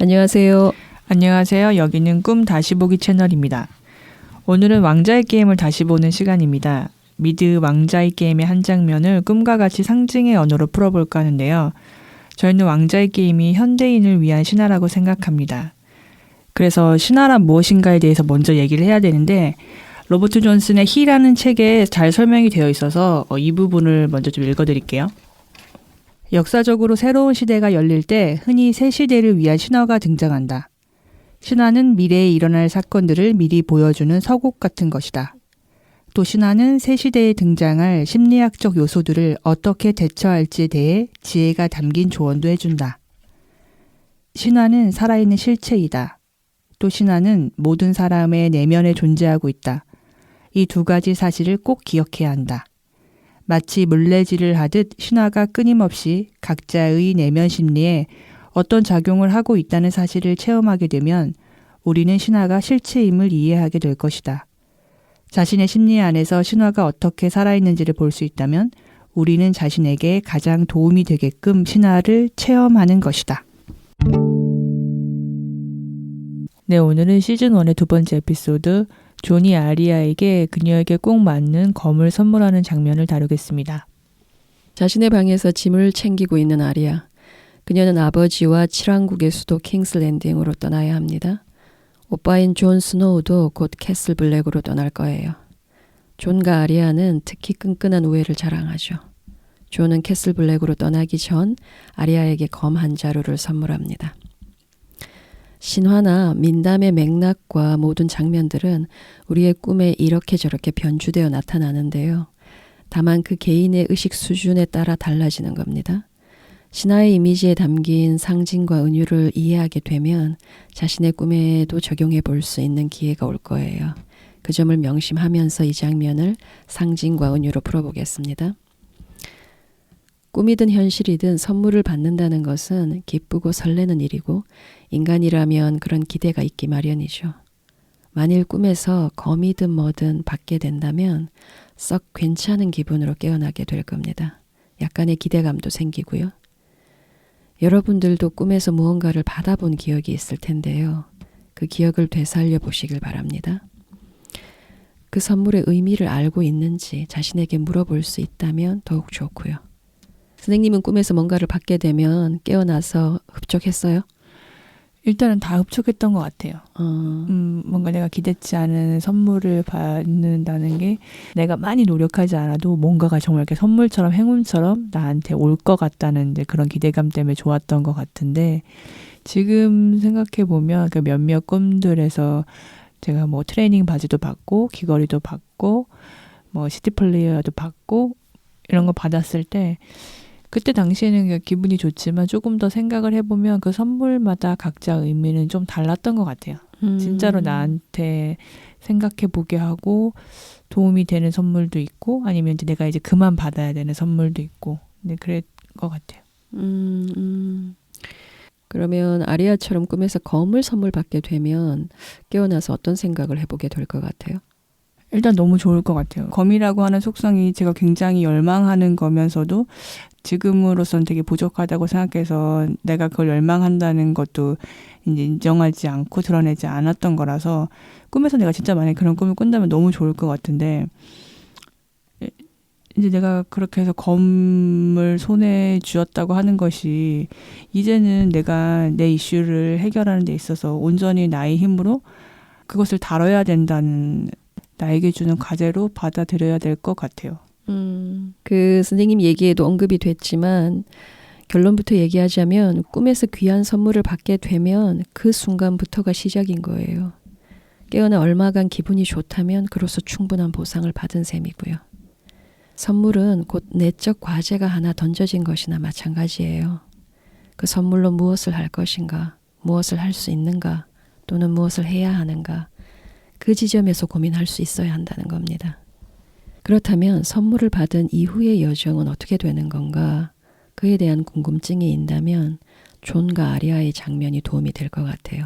안녕하세요. 안녕하세요. 여기는 꿈 다시 보기 채널입니다. 오늘은 왕자의 게임을 다시 보는 시간입니다. 미드 왕자의 게임의 한 장면을 꿈과 같이 상징의 언어로 풀어볼까 하는데요. 저희는 왕자의 게임이 현대인을 위한 신화라고 생각합니다. 그래서 신화란 무엇인가에 대해서 먼저 얘기를 해야 되는데 로버트 존슨의 히라는 책에 잘 설명이 되어 있어서 이 부분을 먼저 좀 읽어드릴게요. 역사적으로 새로운 시대가 열릴 때 흔히 새 시대를 위한 신화가 등장한다. 신화는 미래에 일어날 사건들을 미리 보여주는 서곡 같은 것이다. 또 신화는 새 시대에 등장할 심리학적 요소들을 어떻게 대처할지에 대해 지혜가 담긴 조언도 해준다. 신화는 살아있는 실체이다. 또 신화는 모든 사람의 내면에 존재하고 있다. 이 두 가지 사실을 꼭 기억해야 한다. 마치 물레질을 하듯 신화가 끊임없이 각자의 내면 심리에 어떤 작용을 하고 있다는 사실을 체험하게 되면 우리는 신화가 실체임을 이해하게 될 것이다. 자신의 심리 안에서 신화가 어떻게 살아있는지를 볼 수 있다면 우리는 자신에게 가장 도움이 되게끔 신화를 체험하는 것이다. 네, 오늘은 시즌1의 두 번째 에피소드 존이 아리아에게 그녀에게 꼭 맞는 검을 선물하는 장면을 다루겠습니다. 자신의 방에서 짐을 챙기고 있는 아리아. 그녀는 아버지와 칠왕국의 수도 킹스랜딩으로 떠나야 합니다. 오빠인 존 스노우도 곧 캐슬 블랙으로 떠날 거예요. 존과 아리아는 특히 끈끈한 우애를 자랑하죠. 존은 캐슬 블랙으로 떠나기 전 아리아에게 검 한 자루를 선물합니다. 신화나 민담의 맥락과 모든 장면들은 우리의 꿈에 이렇게 저렇게 변주되어 나타나는데요. 다만 그 개인의 의식 수준에 따라 달라지는 겁니다. 신화의 이미지에 담긴 상징과 은유를 이해하게 되면 자신의 꿈에도 적용해 볼 수 있는 기회가 올 거예요. 그 점을 명심하면서 이 장면을 상징과 은유로 풀어보겠습니다. 꿈이든 현실이든 선물을 받는다는 것은 기쁘고 설레는 일이고 인간이라면 그런 기대가 있기 마련이죠. 만일 꿈에서 검이든 뭐든 받게 된다면 썩 괜찮은 기분으로 깨어나게 될 겁니다. 약간의 기대감도 생기고요. 여러분들도 꿈에서 무언가를 받아본 기억이 있을 텐데요. 그 기억을 되살려 보시길 바랍니다. 그 선물의 의미를 알고 있는지 자신에게 물어볼 수 있다면 더욱 좋고요. 선생님은 꿈에서 뭔가를 받게 되면 깨어나서 흡족했어요? 일단은 다 흡족했던 것 같아요. 뭔가 내가 기대치 않은 선물을 받는다는 게 내가 많이 노력하지 않아도 뭔가가 정말 이렇게 선물처럼 행운처럼 나한테 올 것 같다는 이제 그런 기대감 때문에 좋았던 것 같은데 지금 생각해보면 그 몇몇 꿈들에서 제가 뭐 트레이닝 바지도 받고 귀걸이도 받고 뭐 CD 플레이어도 받고 이런 거 받았을 때 그때 당시에는 기분이 좋지만 조금 더 생각을 해보면 그 선물마다 각자 의미는 좀 달랐던 것 같아요. 진짜로 나한테 생각해보게 하고 도움이 되는 선물도 있고 아니면 이제 내가 이제 그만 받아야 되는 선물도 있고 네, 그럴 것 같아요. 그러면 아리아처럼 꿈에서 검을 선물 받게 되면 깨어나서 어떤 생각을 해보게 될 것 같아요? 일단 너무 좋을 것 같아요. 검이라고 하는 속성이 제가 굉장히 열망하는 거면서도 지금으로선 되게 부족하다고 생각해서 내가 그걸 열망한다는 것도 이제 인정하지 않고 드러내지 않았던 거라서 꿈에서 내가 진짜 만약에 그런 꿈을 꾼다면 너무 좋을 것 같은데 이제 내가 그렇게 해서 검을 손에 쥐었다고 하는 것이 이제는 내가 내 이슈를 해결하는 데 있어서 온전히 나의 힘으로 그것을 다뤄야 된다는 나에게 주는 과제로 받아들여야 될 것 같아요. 그 선생님 얘기에도 언급이 됐지만 결론부터 얘기하자면 꿈에서 귀한 선물을 받게 되면 그 순간부터가 시작인 거예요. 깨어나 얼마간 기분이 좋다면 그로써 충분한 보상을 받은 셈이고요. 선물은 곧 내적 과제가 하나 던져진 것이나 마찬가지예요. 그 선물로 무엇을 할 것인가, 무엇을 할 수 있는가, 또는 무엇을 해야 하는가, 그 지점에서 고민할 수 있어야 한다는 겁니다. 그렇다면 선물을 받은 이후의 여정은 어떻게 되는 건가? 그에 대한 궁금증이 있다면 존과 아리아의 장면이 도움이 될 것 같아요.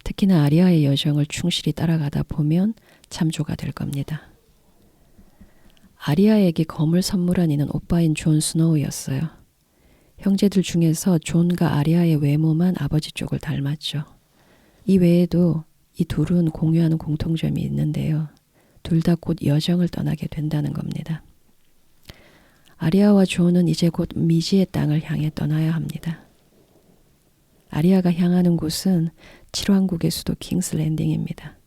특히나 아리아의 여정을 충실히 따라가다 보면 참조가 될 겁니다. 아리아에게 검을 선물한 이는 오빠인 존 스노우였어요. 형제들 중에서 존과 아리아의 외모만 아버지 쪽을 닮았죠. 이 외에도 이 둘은 공유하는 공통점이 있는데요. 둘 다 곧 여정을 떠나게 된다는 겁니다. 아리아와 존은 이제 곧 미지의 땅을 향해 떠나야 합니다. 아리아가 향하는 곳은 7왕국의 수도 킹스랜딩입니다.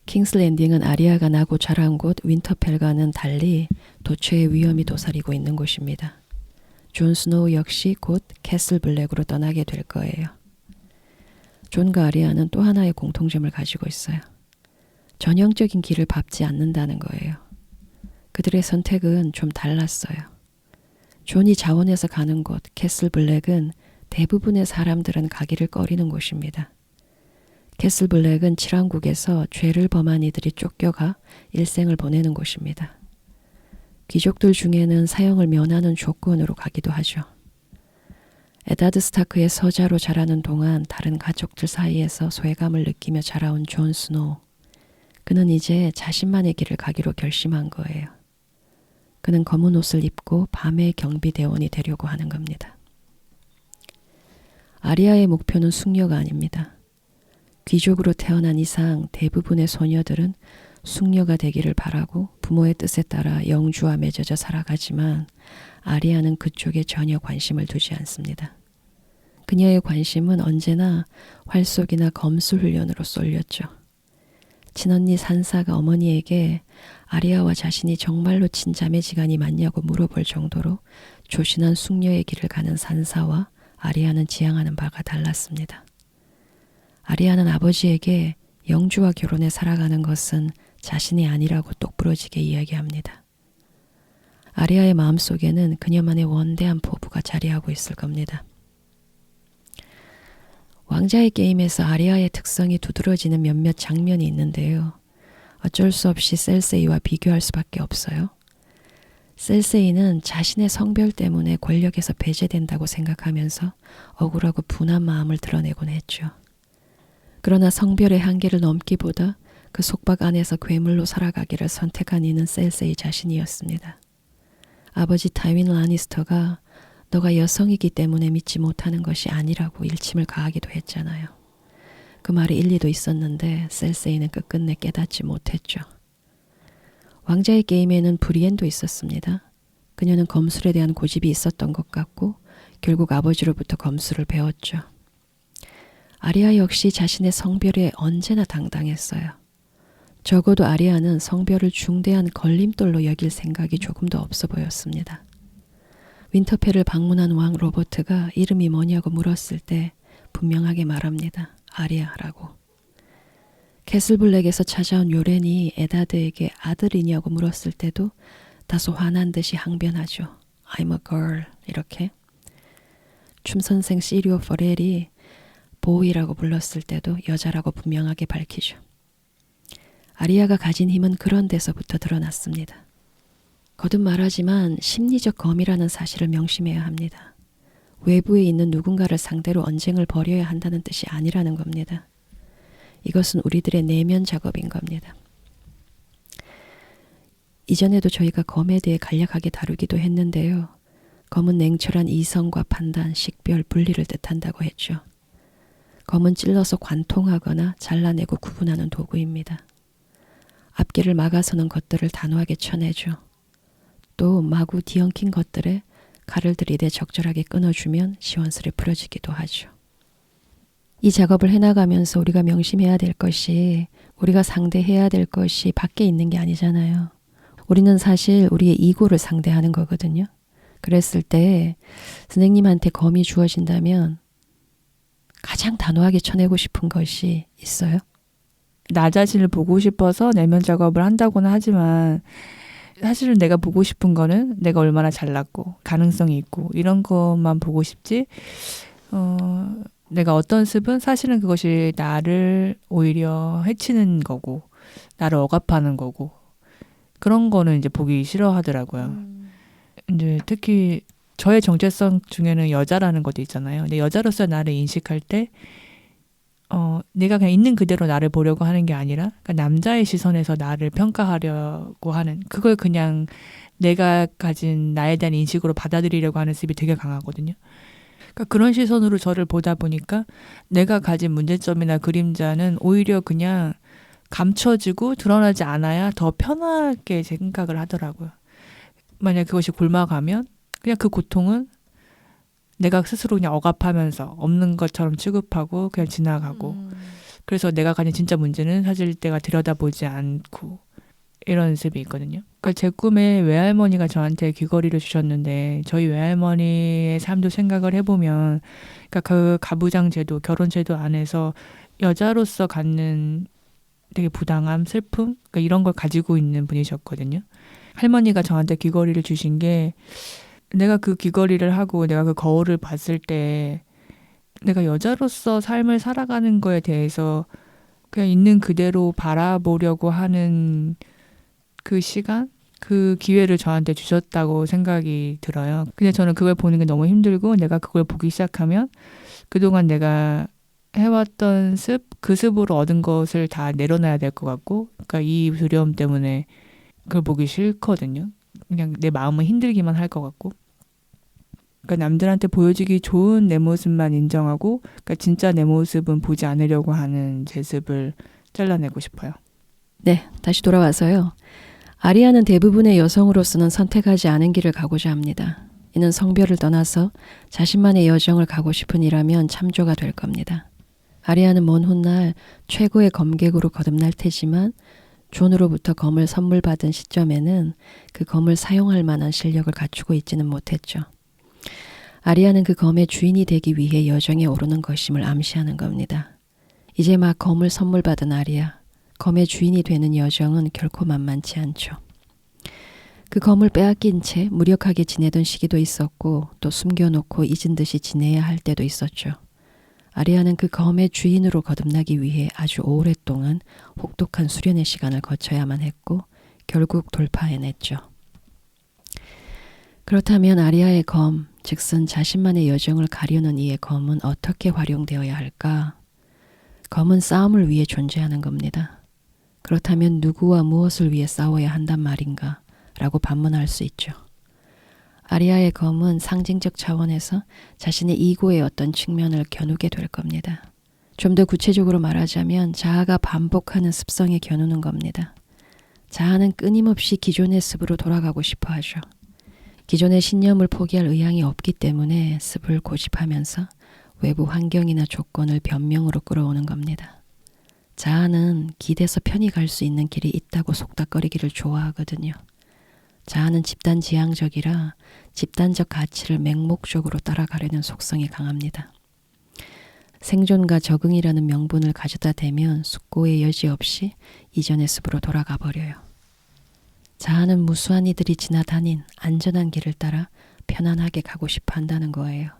킹스랜딩은 아리아가 나고 자란 곳 윈터펠과는 달리 도처의 위험이 도사리고 있는 곳입니다. 존 스노우 역시 곧 캐슬 블랙으로 떠나게 될 거예요. 존과 아리아는 또 하나의 공통점을 가지고 있어요. 전형적인 길을 밟지 않는다는 거예요. 그들의 선택은 좀 달랐어요. 존이 자원해서 가는 곳 캐슬 블랙은 대부분의 사람들은 가기를 꺼리는 곳입니다. 캐슬 블랙은 7왕국에서 죄를 범한 이들이 쫓겨가 일생을 보내는 곳입니다. 귀족들 중에는 사형을 면하는 조건으로 가기도 하죠. 에다드 스타크의 서자로 자라는 동안 다른 가족들 사이에서 소외감을 느끼며 자라온 존 스노우. 그는 이제 자신만의 길을 가기로 결심한 거예요. 그는 검은 옷을 입고 밤의 경비대원이 되려고 하는 겁니다. 아리아의 목표는 숙녀가 아닙니다. 귀족으로 태어난 이상 대부분의 소녀들은 숙녀가 되기를 바라고 부모의 뜻에 따라 영주와 맺어져 살아가지만 아리아는 그쪽에 전혀 관심을 두지 않습니다. 그녀의 관심은 언제나 활쏘기나 검수 훈련으로 쏠렸죠. 친언니 산사가 어머니에게 아리아와 자신이 정말로 친자매지간이 맞냐고 물어볼 정도로 조신한 숙녀의 길을 가는 산사와 아리아는 지향하는 바가 달랐습니다. 아리아는 아버지에게 영주와 결혼해 살아가는 것은 자신이 아니라고 똑부러지게 이야기합니다. 아리아의 마음속에는 그녀만의 원대한 포부가 자리하고 있을 겁니다. 왕자의 게임에서 아리아의 특성이 두드러지는 몇몇 장면이 있는데요. 어쩔 수 없이 셀세이와 비교할 수밖에 없어요. 셀세이는 자신의 성별 때문에 권력에서 배제된다고 생각하면서 억울하고 분한 마음을 드러내곤 했죠. 그러나 성별의 한계를 넘기보다 그 속박 안에서 괴물로 살아가기를 선택한 이는 셀세이 자신이었습니다. 아버지 타윈 라니스터가 너가 여성이기 때문에 믿지 못하는 것이 아니라고 일침을 가하기도 했잖아요. 그 말이 일리도 있었는데 셀세이는 끝끝내 깨닫지 못했죠. 왕자의 게임에는 브리엔도 있었습니다. 그녀는 검술에 대한 고집이 있었던 것 같고 결국 아버지로부터 검술을 배웠죠. 아리아 역시 자신의 성별에 언제나 당당했어요. 적어도 아리아는 성별을 중대한 걸림돌로 여길 생각이 조금도 없어 보였습니다. 윈터펠을 방문한 왕 로버트가 이름이 뭐냐고 물었을 때 분명하게 말합니다. 아리아라고. 캐슬블랙에서 찾아온 요렌이 에다드에게 아들이냐고 물었을 때도 다소 화난 듯이 항변하죠. I'm a girl 이렇게. 춤선생 시리오 퍼렐이 보이라고 불렀을 때도 여자라고 분명하게 밝히죠. 아리아가 가진 힘은 그런 데서부터 드러났습니다. 거듭 말하지만 심리적 검이라는 사실을 명심해야 합니다. 외부에 있는 누군가를 상대로 언쟁을 벌여야 한다는 뜻이 아니라는 겁니다. 이것은 우리들의 내면 작업인 겁니다. 이전에도 저희가 검에 대해 간략하게 다루기도 했는데요. 검은 냉철한 이성과 판단, 식별, 분리를 뜻한다고 했죠. 검은 찔러서 관통하거나 잘라내고 구분하는 도구입니다. 앞길을 막아서는 것들을 단호하게 쳐내죠. 또 마구 뒤엉킨 것들에 칼을 들이대 적절하게 끊어주면 시원스레 풀어지기도 하죠. 이 작업을 해나가면서 우리가 명심해야 될 것이 우리가 상대해야 될 것이 밖에 있는 게 아니잖아요. 우리는 사실 우리의 이고를 상대하는 거거든요. 그랬을 때 선생님한테 검이 주어진다면 가장 단호하게 쳐내고 싶은 것이 있어요? 나 자신을 보고 싶어서 내면 작업을 한다고는 하지만 사실은 내가 보고 싶은 거는 내가 얼마나 잘났고 가능성이 있고 이런 것만 보고 싶지 내가 어떤 습은 사실은 그것이 나를 오히려 해치는 거고 나를 억압하는 거고 그런 거는 이제 보기 싫어하더라고요. 이제 특히 저의 정체성 중에는 여자라는 것도 있잖아요. 근데 여자로서 나를 인식할 때 내가 그냥 있는 그대로 나를 보려고 하는 게 아니라 그러니까 남자의 시선에서 나를 평가하려고 하는 그걸 그냥 내가 가진 나에 대한 인식으로 받아들이려고 하는 습이 되게 강하거든요. 그러니까 그런 시선으로 저를 보다 보니까 내가 가진 문제점이나 그림자는 오히려 그냥 감춰지고 드러나지 않아야 더 편하게 생각을 하더라고요. 만약 그것이 골마가면 그냥 그 고통은 내가 스스로 그냥 억압하면서 없는 것처럼 취급하고 그냥 지나가고 그래서 내가 가진 진짜 문제는 사실 내가 들여다보지 않고 이런 습이 있거든요. 그러니까 제 꿈에 외할머니가 저한테 귀걸이를 주셨는데 저희 외할머니의 삶도 생각을 해보면 그러니까 그 가부장 제도, 결혼 제도 안에서 여자로서 갖는 되게 부당함, 슬픔 그러니까 이런 걸 가지고 있는 분이셨거든요. 할머니가 저한테 귀걸이를 주신 게 내가 그 귀걸이를 하고 내가 그 거울을 봤을 때 내가 여자로서 삶을 살아가는 거에 대해서 그냥 있는 그대로 바라보려고 하는 그 시간? 그 기회를 저한테 주셨다고 생각이 들어요. 근데 저는 그걸 보는 게 너무 힘들고 내가 그걸 보기 시작하면 그동안 내가 해왔던 습, 그 습으로 얻은 것을 다 내려놔야 될 것 같고 그러니까 이 두려움 때문에 그걸 보기 싫거든요. 그냥 내 마음은 힘들기만 할 것 같고 그러니까 남들한테 보여주기 좋은 내 모습만 인정하고 그러니까 진짜 내 모습은 보지 않으려고 하는 제 습을 잘라내고 싶어요. 네, 다시 돌아와서요. 아리아는 대부분의 여성으로서는 선택하지 않은 길을 가고자 합니다. 이는 성별을 떠나서 자신만의 여정을 가고 싶은 이라면 참조가 될 겁니다. 아리아는 먼 훗날 최고의 검객으로 거듭날 테지만 존으로부터 검을 선물 받은 시점에는 그 검을 사용할 만한 실력을 갖추고 있지는 못했죠. 아리아는 그 검의 주인이 되기 위해 여정에 오르는 것임을 암시하는 겁니다. 이제 막 검을 선물 받은 아리아, 검의 주인이 되는 여정은 결코 만만치 않죠. 그 검을 빼앗긴 채 무력하게 지내던 시기도 있었고 또 숨겨놓고 잊은 듯이 지내야 할 때도 있었죠. 아리아는 그 검의 주인으로 거듭나기 위해 아주 오랫동안 혹독한 수련의 시간을 거쳐야만 했고 결국 돌파해냈죠. 그렇다면 아리아의 검, 즉슨 자신만의 여정을 가려는 이의 검은 어떻게 활용되어야 할까? 검은 싸움을 위해 존재하는 겁니다. 그렇다면 누구와 무엇을 위해 싸워야 한단 말인가? 라고 반문할 수 있죠. 아리아의 검은 상징적 차원에서 자신의 이고의 어떤 측면을 겨누게 될 겁니다. 좀 더 구체적으로 말하자면 자아가 반복하는 습성에 겨누는 겁니다. 자아는 끊임없이 기존의 습으로 돌아가고 싶어 하죠. 기존의 신념을 포기할 의향이 없기 때문에 습을 고집하면서 외부 환경이나 조건을 변명으로 끌어오는 겁니다. 자아는 기대서 편히 갈 수 있는 길이 있다고 속닥거리기를 좋아하거든요. 자아는 집단지향적이라 집단적 가치를 맹목적으로 따라가려는 속성이 강합니다. 생존과 적응이라는 명분을 가져다 대면 숙고의 여지 없이 이전의 습으로 돌아가 버려요. 자아는 무수한 이들이 지나다닌 안전한 길을 따라 편안하게 가고 싶어 한다는 거예요.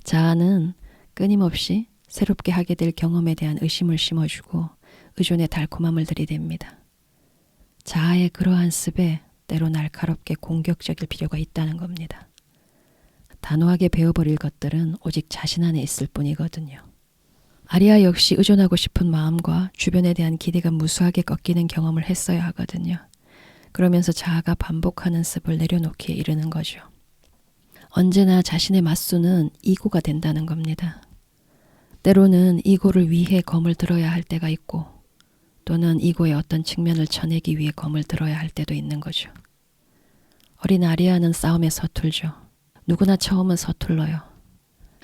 자아는 끊임없이 새롭게 하게 될 경험에 대한 의심을 심어주고 의존의 달콤함을 들이댑니다. 자아의 그러한 습에 때로 날카롭게 공격적일 필요가 있다는 겁니다. 단호하게 베어버릴 것들은 오직 자신 안에 있을 뿐이거든요. 아리아 역시 의존하고 싶은 마음과 주변에 대한 기대가 무수하게 꺾이는 경험을 했어야 하거든요. 그러면서 자아가 반복하는 습을 내려놓기에 이르는 거죠. 언제나 자신의 맞수는 이고가 된다는 겁니다. 때로는 이고를 위해 검을 들어야 할 때가 있고 또는 이고의 어떤 측면을 쳐내기 위해 검을 들어야 할 때도 있는 거죠. 어린 아리아는 싸움에 서툴죠. 누구나 처음은 서툴러요.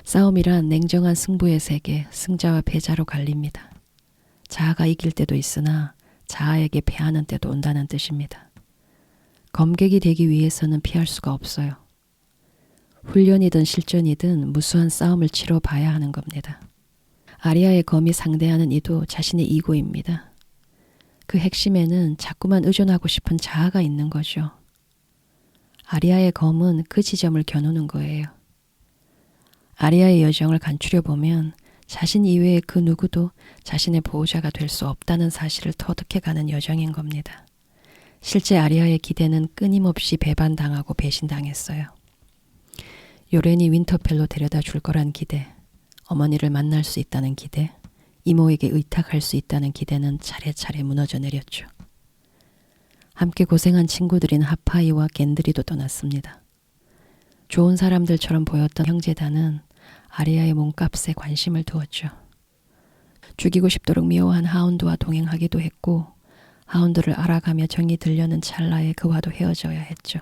싸움이란 냉정한 승부의 세계, 승자와 패자로 갈립니다. 자아가 이길 때도 있으나 자아에게 패하는 때도 온다는 뜻입니다. 검객이 되기 위해서는 피할 수가 없어요. 훈련이든 실전이든 무수한 싸움을 치러봐야 하는 겁니다. 아리아의 검이 상대하는 이도 자신의 이고입니다. 그 핵심에는 자꾸만 의존하고 싶은 자아가 있는 거죠. 아리아의 검은 그 지점을 겨누는 거예요. 아리아의 여정을 간추려 보면 자신 이외의 그 누구도 자신의 보호자가 될 수 없다는 사실을 터득해가는 여정인 겁니다. 실제 아리아의 기대는 끊임없이 배반당하고 배신당했어요. 요렌이 윈터펠로 데려다 줄 거란 기대, 어머니를 만날 수 있다는 기대, 이모에게 의탁할 수 있다는 기대는 차례차례 무너져 내렸죠. 함께 고생한 친구들인 하파이와 겐드리도 떠났습니다. 좋은 사람들처럼 보였던 형제단은 아리아의 몸값에 관심을 두었죠. 죽이고 싶도록 미워한 하운드와 동행하기도 했고 하운드를 알아가며 정이 들려는 찰나에 그와도 헤어져야 했죠.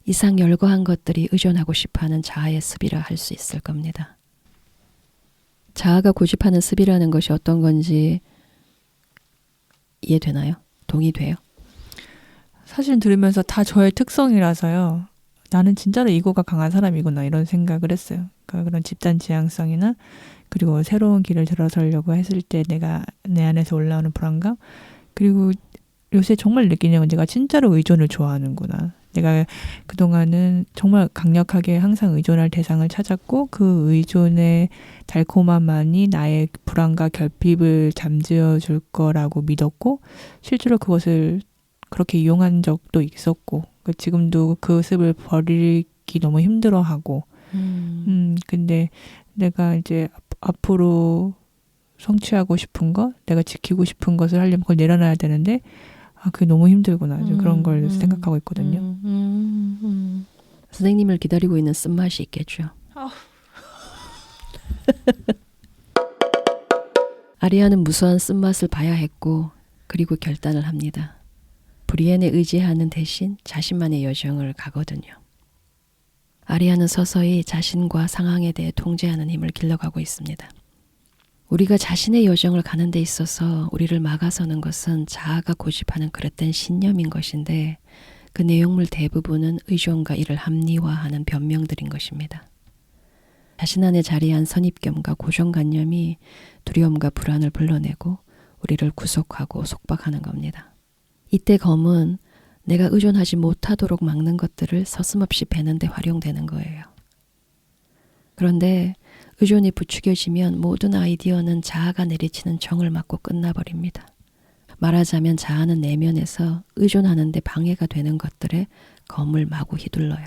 이상 열거한 것들이 의존하고 싶어하는 자아의 습이라 할 수 있을 겁니다. 자아가 고집하는 습이라는 것이 어떤 건지 이해되나요? 동의돼요? 사실 들으면서 다 저의 특성이라서요. 나는 진짜로 이거가 강한 사람이구나 이런 생각을 했어요. 그러니까 그런 집단 지향성이나 그리고 새로운 길을 들어서려고 했을 때 내가 내 안에서 올라오는 불안감, 그리고 요새 정말 느끼는 건 내가 진짜로 의존을 좋아하는구나. 내가 그동안은 정말 강력하게 항상 의존할 대상을 찾았고 그 의존의 달콤함만이 나의 불안과 결핍을 잠재워 줄 거라고 믿었고 실제로 그것을 그렇게 이용한 적도 있었고 지금도 그 습을 버리기 너무 힘들어하고 근데 내가 이제 앞으로 성취하고 싶은 것, 내가 지키고 싶은 것을 하려면 그걸 내려놔야 되는데 그게 너무 힘들구나. 그런 걸 생각하고 있거든요. 선생님을 기다리고 있는 쓴맛이 있겠죠. 아리아는 무수한 쓴맛을 봐야 했고 그리고 결단을 합니다. 브리엔에 의지하는 대신 자신만의 여정을 가거든요. 아리아는 서서히 자신과 상황에 대해 통제하는 힘을 길러가고 있습니다. 우리가 자신의 여정을 가는 데 있어서 우리를 막아서는 것은 자아가 고집하는 그릇된 신념인 것인데 그 내용물 대부분은 의존과 이를 합리화하는 변명들인 것입니다. 자신 안에 자리한 선입견과 고정관념이 두려움과 불안을 불러내고 우리를 구속하고 속박하는 겁니다. 이때 검은 내가 의존하지 못하도록 막는 것들을 서슴없이 베는 데 활용되는 거예요. 그런데 의존이 부추겨지면 모든 아이디어는 자아가 내리치는 정을 맞고 끝나버립니다. 말하자면 자아는 내면에서 의존하는 데 방해가 되는 것들에 검을 마구 휘둘러요.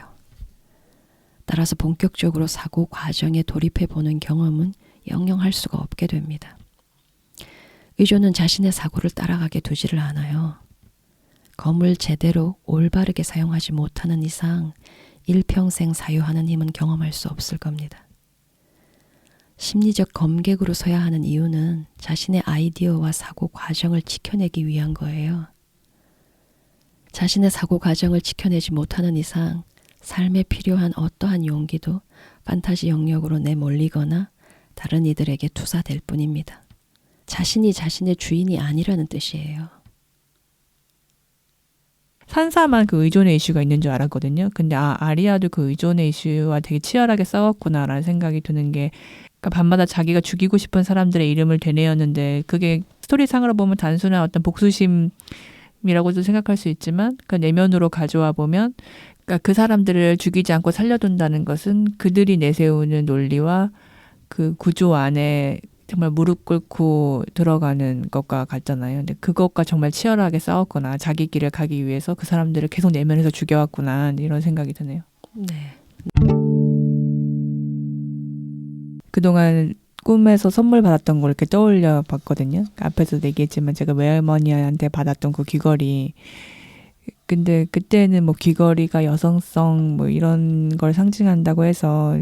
따라서 본격적으로 사고 과정에 돌입해보는 경험은 영영 할 수가 없게 됩니다. 의존은 자신의 사고를 따라가게 두지를 않아요. 검을 제대로 올바르게 사용하지 못하는 이상 일평생 사유하는 힘은 경험할 수 없을 겁니다. 심리적 검객으로 서야 하는 이유는 자신의 아이디어와 사고 과정을 지켜내기 위한 거예요. 자신의 사고 과정을 지켜내지 못하는 이상 삶에 필요한 어떠한 용기도 판타지 영역으로 내몰리거나 다른 이들에게 투사될 뿐입니다. 자신이 자신의 주인이 아니라는 뜻이에요. 산사만 그 의존의 이슈가 있는 줄 알았거든요. 근데 아리아도 그 의존의 이슈와 되게 치열하게 싸웠구나라는 생각이 드는 게, 그러니까 밤마다 자기가 죽이고 싶은 사람들의 이름을 되뇌었는데 그게 스토리상으로 보면 단순한 어떤 복수심이라고도 생각할 수 있지만 그 내면으로 가져와 보면 그러니까 그 사람들을 죽이지 않고 살려둔다는 것은 그들이 내세우는 논리와 그 구조 안에 정말 무릎 꿇고 들어가는 것과 같잖아요. 근데 그것과 정말 치열하게 싸웠구나. 자기 길을 가기 위해서 그 사람들을 계속 내면에서 죽여왔구나. 이런 생각이 드네요. 네. 그동안 꿈에서 선물 받았던 걸 이렇게 떠올려 봤거든요. 앞에서도 얘기했지만 제가 외할머니한테 받았던 그 귀걸이. 근데 그때는 뭐 귀걸이가 여성성 뭐 이런 걸 상징한다고 해서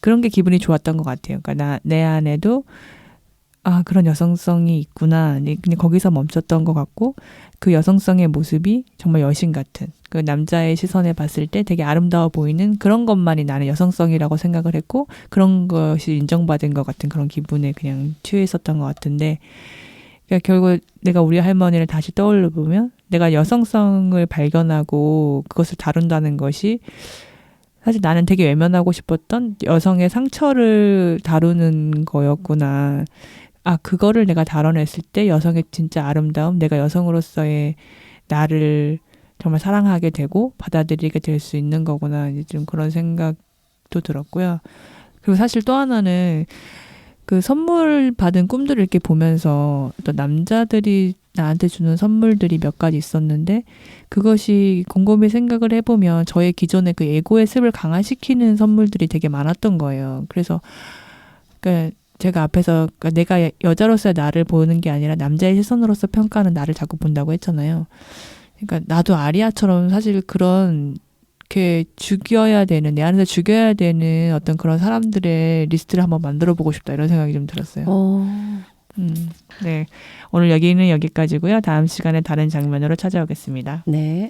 그런 게 기분이 좋았던 것 같아요. 그러니까 내 안에도 그런 여성성이 있구나. 그냥 거기서 멈췄던 것 같고 그 여성성의 모습이 정말 여신 같은 그 남자의 시선에 봤을 때 되게 아름다워 보이는 그런 것만이 나는 여성성이라고 생각을 했고 그런 것이 인정받은 것 같은 그런 기분에 그냥 취해 있었던 것 같은데 그러니까 결국 내가 우리 할머니를 다시 떠올려 보면 내가 여성성을 발견하고 그것을 다룬다는 것이 사실 나는 되게 외면하고 싶었던 여성의 상처를 다루는 거였구나. 그거를 내가 다뤄냈을 때 여성의 진짜 아름다움, 내가 여성으로서의 나를 정말 사랑하게 되고 받아들이게 될 수 있는 거구나. 이제 좀 그런 생각도 들었고요. 그리고 사실 또 하나는 그 선물 받은 꿈들을 이렇게 보면서 또 남자들이 나한테 주는 선물들이 몇 가지 있었는데 그것이 곰곰이 생각을 해보면 저의 기존의 그 에고의 습을 강화시키는 선물들이 되게 많았던 거예요. 그래서 그러니까 제가 앞에서 그러니까 내가 여자로서의 나를 보는 게 아니라 남자의 시선으로서 평가하는 나를 자꾸 본다고 했잖아요. 그러니까 나도 아리아처럼 사실 그런 이렇게 죽여야 되는 내 안에서 죽여야 되는 어떤 그런 사람들의 리스트를 한번 만들어 보고 싶다 이런 생각이 좀 들었어요. 어, 네. 오늘 여기는 여기까지고요. 다음 시간에 다른 장면으로 찾아오겠습니다. 네.